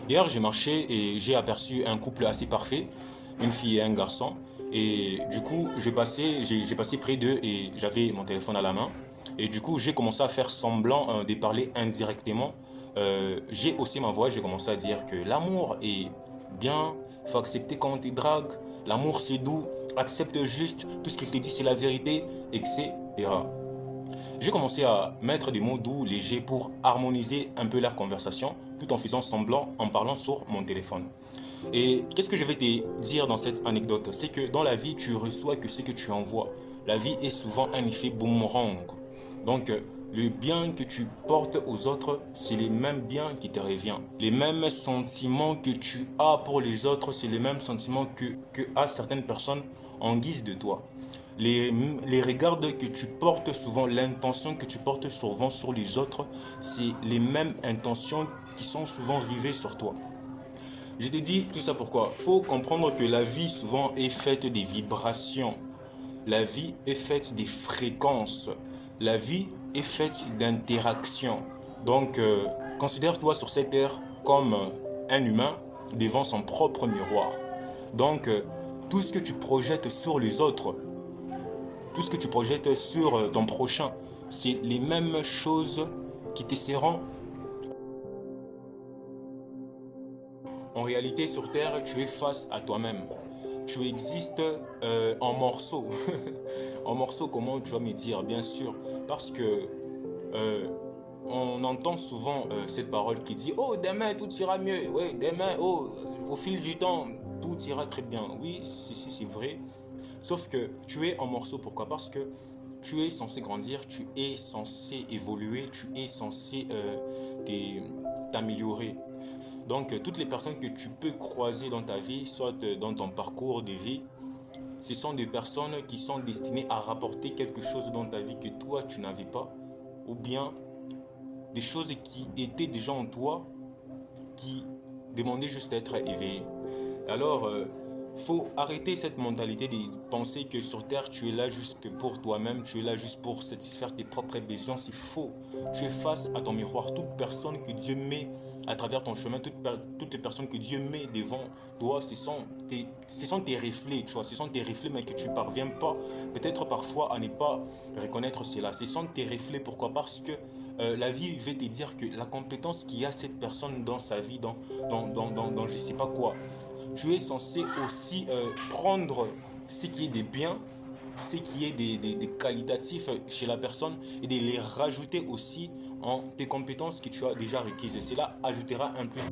Hier, j'ai marché et j'ai aperçu un couple assez parfait, une fille et un garçon. Et du coup, j'ai passé près d'eux et j'avais mon téléphone à la main. Et du coup, j'ai commencé à faire semblant de parler indirectement. J'ai haussé ma voix, j'ai commencé à dire que l'amour est bien, il faut accepter quand on te drague. L'amour c'est doux, accepte juste, tout ce qu'il te dit c'est la vérité, etc. J'ai commencé à mettre des mots doux, légers pour harmoniser un peu leur conversation, tout en faisant semblant, en parlant sur mon téléphone. Et qu'est-ce que je vais te dire dans cette anecdote? C'est que dans la vie, tu reçois que ce que tu envoies. La vie est souvent un effet boomerang. Donc, le bien que tu portes aux autres, c'est les mêmes biens qui te reviennent. Les mêmes sentiments que tu as pour les autres, c'est les mêmes sentiments que a certaines personnes en guise de toi. Les, les regards que tu portes souvent, l'intention que tu portes souvent sur les autres, c'est les mêmes intentions qui sont souvent rivées sur toi. Je te dis tout ça pourquoi? Il faut comprendre que la vie souvent est faite des vibrations. La vie est faite des fréquences. La vie est faite d'interactions. Donc, considère-toi sur cette terre comme un humain devant son propre miroir. Donc, tout ce que tu projettes sur les autres, tout ce que tu projettes sur ton prochain, c'est les mêmes choses qui te seront. En réalité, sur Terre, tu es face à toi-même. Tu existes en morceaux. En morceaux, comment tu vas me dire? Bien sûr, parce que euh, on entend souvent cette parole qui dit: oh, demain tout ira mieux. Oui, demain, oh, au fil du temps, tout ira très bien. Oui, c'est vrai. Sauf que tu es en morceaux. Pourquoi? Parce que tu es censé grandir, tu es censé évoluer, tu es censé t'améliorer. Donc, toutes les personnes que tu peux croiser dans ta vie, soit dans ton parcours de vie, ce sont des personnes qui sont destinées à rapporter quelque chose dans ta vie que toi, tu n'avais pas, ou bien des choses qui étaient déjà en toi, qui demandaient juste à être éveillées. Alors, faut arrêter cette mentalité de penser que sur Terre, tu es là juste que pour toi-même, tu es là juste pour satisfaire tes propres besoins. C'est faux. Tu es face à ton miroir. Toute personne que Dieu met à travers ton chemin, toutes les personnes que Dieu met devant toi, ce sont tes reflets, tu vois. Ce sont tes reflets, mais que tu ne parviens pas, peut-être parfois, à ne pas reconnaître cela. Ce sont tes reflets. Pourquoi? Parce que la vie veut te dire que la compétence qu'il y a cette personne dans sa vie, dans je ne sais pas quoi, tu es censé aussi prendre ce qui est des biens, ce qui est des qualitatifs chez la personne et de les rajouter aussi en tes compétences que tu as déjà requises. Et cela ajoutera un plus.